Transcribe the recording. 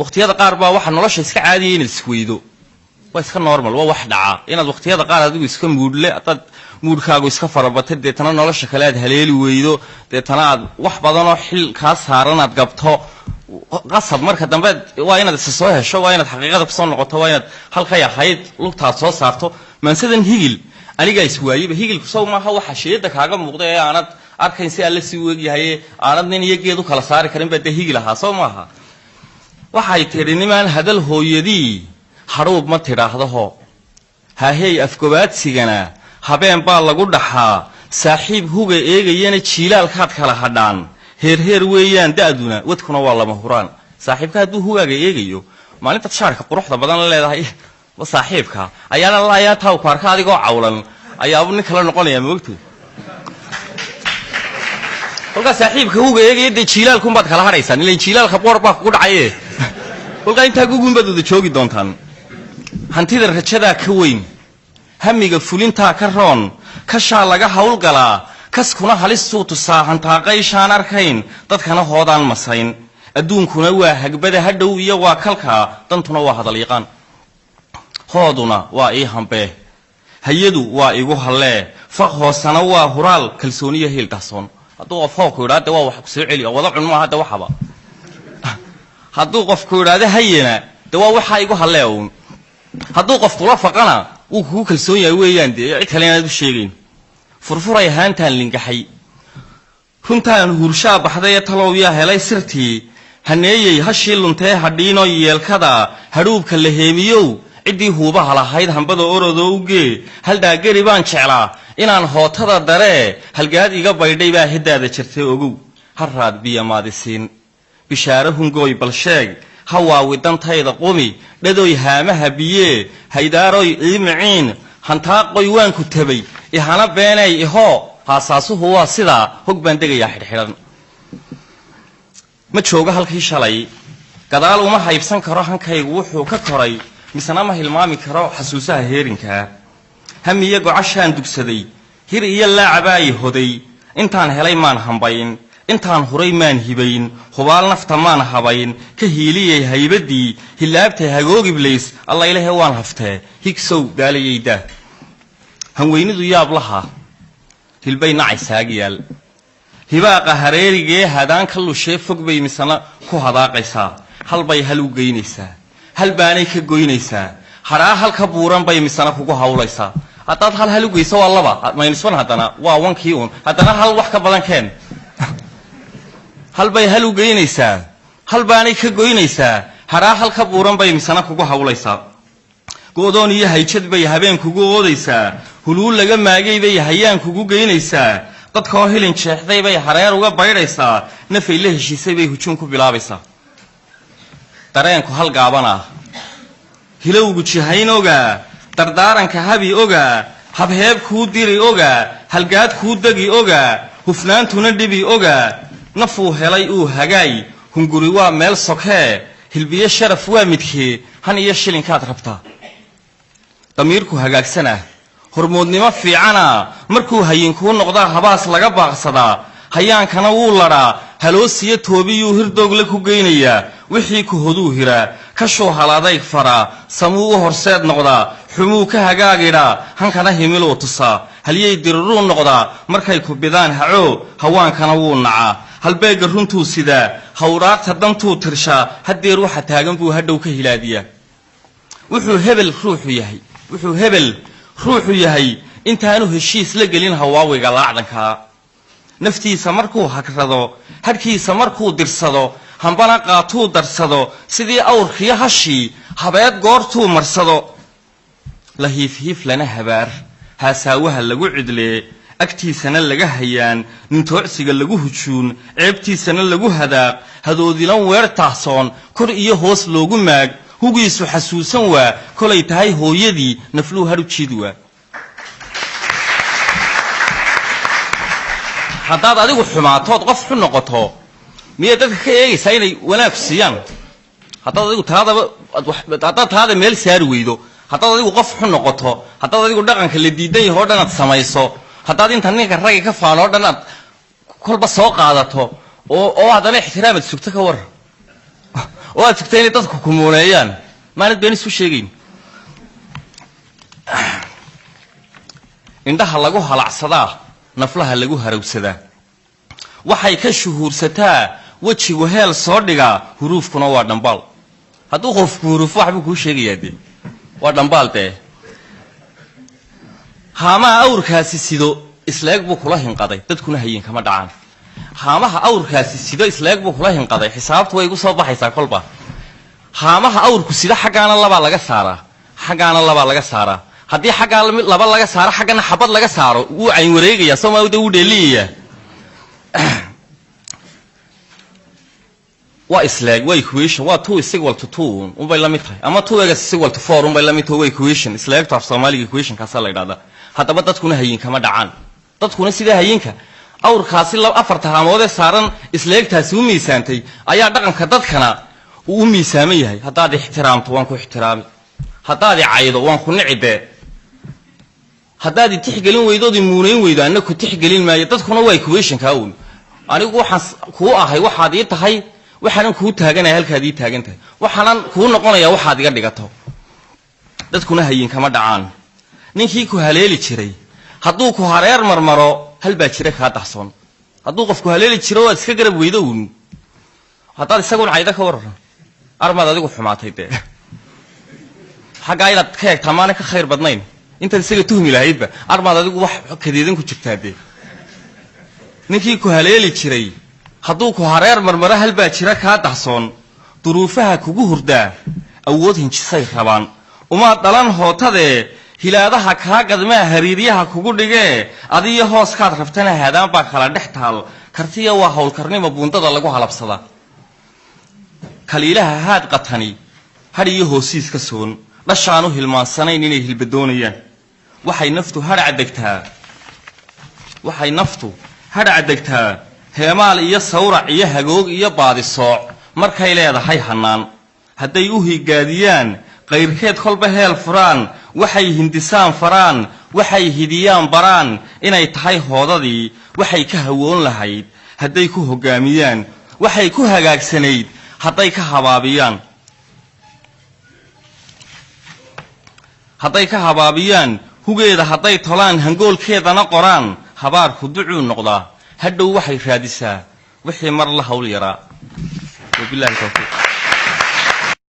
waqtiyada qaar baa waxa nolosha iska caadiya in isweydo waa iska normal waa wax dhaca inaad waqtiyada qaar adigu iska muudle dad muudkaagu iska farabatay deetana nolosha kale aad haleeli weydo deetana aad wax badan oo xil ka saaran aad gabto qasab marka dambe waa inaad isa soo hesho waa inaad xaqiiqada ku soo noqoto waa inaad halka yahayd lugtaad soo saarto mansadan higil aniga iswaayba higilku soo maaha waxa sheeda kaaga muuqda ee aanad arkayn si alla si weeg yahay aanad nin iyageedu kala saari karin baa higil aha soo maaha waxay tiri niman hadal hooyadii haruub ma tiraahdo haahey afgobaadsigana habeen baa lagu dhaxaa saaxiib huga eegayana jiilaalkaad kala hadhaan heer weeyaan daaduna wadkuna waa lama huraan saaxiibka hadduu hugaaga eegayo maalinta shaarka quruxda badan leedahay saaxiibka ayaana laayaa taa ku arka adigoo cawlan ayaa nin kala noqonaya moogto kolka saaxiibka huga eegayay jiilaalku baad kala haraysan ilaa jiilaalka boor baa ku dhacay kolka inta gugun baad wada joogi doontaan hantida rajada ka weyn hamiga fulinta ka roon ka shaa laga hawl galaa kaskuna halis soo tusaa hantaaqayshaan arkayn dadkana hoodaan masayn adduunkuna waa hagbada hadhow iyo waa kalka dantuna waa hadal yaqaan hooduna waa ii hambe hayadu waa igu halle faq hoosana waa huraal kalsooniyo heel dahsoon hadduu qofku yiraahdo waa wax ku soo celiyo wada cunmo hadda waxaba hadduu qofku yiraahdo hayena waa waxa igu halle hadduu qofku la faqana uu ku kalsoon yahay weeyaan cid kale inaad u sheegin furfuray haantaan lingaxay runtaan hurshaa baxday taloobiya helay sirtii haneeyay hashii luntee hadhiino yeelkada hadhuubka la heemiyow cidii huubaha lahayd hambada orodoo ugee haldaa gari baan jeclaa inaan hootada daree halgaad iga baydhay baa hidaada jirtay ogow harraad biyo maadisiin bishaare hungooy bal sheeg hawaawi dantayda qumi dhadoy haamaha biyee haydaaroy iimiciin hantaaqoy waan ku tabay ihana beenay ihoo haasaasuhu waa sidaa hog baan degayaa xidhxidhan ma jooga halkii shalay gadaal uma haybsan karo hankaygu wuxuu ka koray misna ma hilmaami karo xasuusaha heerinkaa hamiya gocashaan dugsaday hir iyo laacabaayi hoday intaan helay maan hambayn intaan huray maan hibayn hubaal nafta maan habayn ka hiiliyay haybadii hilaabtay hagoogiblays alla ilaahay waan haftee higsow daalayayda hanweynidu yaab laha hilbay nacay saagiyal hibaaqa hareerigee hadaan ka lushee fog bay misana ku hadaaqaysaa halbay hal u geynaysaa hal baanay ka goynaysaa haraa halka buuran bay misana kugu hawlaysaa haddaad hal u geyso waa laba maynisban haddana waa wankii uun haddana hal wax ka badan keen halbay hal u geynaysaa hal baanay ka goynaysaa haraa halka buuran bay misana kugu hawlaysaa go'doon iyo hayjad bay habeen kugu oodaysaa huluul laga maagay bay hayaan kugu geynaysaa dadkoo hilin jeexday bay hareer uga baydhaysaa nafay la heshiisay bay hujuum ku bilaabaysaa dareenku hal gaaban ah hilowgu jihayn ogaa dardaaranka habi ogaa habheeb kuu diri ogaa halgaad kuu degi ogaa hufnaantuna dhibi ogaa nafuu helay uu hagaay hunguri waa meel sokee hilbiyo sharaf waa midkee han iyo shilinkaad rabtaa damiirku hagaagsana hormoodnimo fiicana markuu hayinkuu noqdaa habaas laga baaqsadaa hayaankana wuu ladhaa haloosiyo toobiyuu hirdoogla ku geynayaa wixii ku hoduu hiraa kashuu halaadayg faraa samuu u horseed noqdaa xumuu ka hagaagidhaa hankana himiluu tusaa halyay diriruu noqdaa markay ku bidaan hacoo hawaankana wuu nacaa halbeegga runtuu sidaa hawraarta dantuu tirshaa haddeer waxa taagan buu hadhow ka hilaadiyaa wuxuu hebel ruuxu yahay intaanu heshiis la gelin hawaawiga laacdankaa naftiisa markuu hagrado hadhkiisa markuu dirsado hambana qaatuu darsado sidii awrkiyo hashii habeed goortuu marsado la hiifhiif lana habaar haasaawaha lagu cidlee agtiisana laga hayaan nintoocsiga lagu hujuun ceebtiisana lagu hadaaq hadoodilan weer taahsoon kor iyo hoos loogu maag hugiisu xasuusan waa kolay tahay hooyadii nafluu hadhu jiid waa haddaad adigu xumaatood qof xun noqoto miyay dadka ka eegaysaa inay wanaag siiyaan haddaad adigu taada meel saari weydo haddaad adigu qof xun noqoto haddaad adigu dhaqanka la diidan yahay oo dhan aad samayso haddaad inta ninka ragga ka faano oo dhan aad kolba soo qaadato oo haddana ixtiraamad sugto ka war oo aad tagtay inay dadku kumuuneeyaan maanad been isu sheegayn indhaha lagu halacsadaa naflaha lagu harawsadaa waxay ka shuhuursataa wajigu heel soo dhigaa huruufkuna waa dhambaal hadduu qofku huruuf waxbuu kuu sheegayaa dee waa dhambaal dee haamaha awrkaasi sido isleeg buu kula hinqaday dadkuna hayin kama dhacaan haamaha awrkaasi sido isleeg buu kula hinqaday xisaabtu way igu soo baxaysaa kolba haamaha awrku sida xaggaana labaa laga saaraa xaggaana labaa laga saaraa haddii xaggaa laba laga saaro xaggana xabad laga saaro wuu cayn wareegayaa soomaalida wuu dheeliyayaa waa isleeg waa equation waa 2 is equal to 2 unbay la mid tahay ama 2 is equal to 4 unbay la mid tahay waa equation isleegta af Soomaaliga equation kaasa la yiraahdaa haddaba dadkuna hayin kama dhacaan dadkuna sida hayinka awrkaasi afarta haamood ee saaran isleegtaasi u miisaantay ayaa dhaqanka dadkana uu miisaaman yahay haddaad ixtiraamto waan ku ixtiraami haddaad caydo waan ku nicide haddaad tixgelin weydoodii muuneyn weydo anna ku tixgelin maayo dadkuna waa equation ka uun anigu waxaan ku ahay waxaad ii tahay waxaan ku taaganahay halkaad ii taagan tahay waxaan ku noqonayaa waxaad iga dhigato dadkuna hayin kama dhacaan ninkii ku haleeli jiray hadduu ku hareer marmaro hal baa jira ka daxsoon hadduu qofku haleeli jiro waad iska garab weydo uun haddaad isagoon cayda ka waran armaad adigu xumaatay dee xagga inaad ka eegtaa maana ka khayr badnayn intaad isaga tuhmi lahaydba armaad adigu wax kadeedan ku jirtaa dee ninkii ku haleeli jiray hadduu ku hareer marmaro hal baa jira kaa daxsoon duruufaha kugu hurdaa awood hinjisay rabaan uma dhalan hootadee hilaadaha kaa gadmaa hariiryaha kugu dhigee adiyo hooskaad rabtana haadaan baa kala dhex taal kartiya waa howlkarnimo buundada lagu halabsadaa kaliilaha haad qatani hadh iyo hoosiis ka soon dhashaanu hilmaansanayn inay hilbadoonayaan waxay naftu hadhac degtaa heemaal iyo sawrac iyo hagoog iyo baadisooc markay leedahay hannaan hadday u higaadiyaan qayrkeed kolba heel furaan waxay hindisaan faraan waxay hidiyaan baraan inay tahay hoodadii waxay ka hawoon lahayd hadday ku hoggaamiyaan waxay ku hagaagsanayd hadday ka habaabiyaan hugeeda hadday tolaan hangoolkeedana qoraan habaarku ducuu noqdaa hadhow waxay raadisaa wixii mar la hawl yaraa wabillahi tawfiiq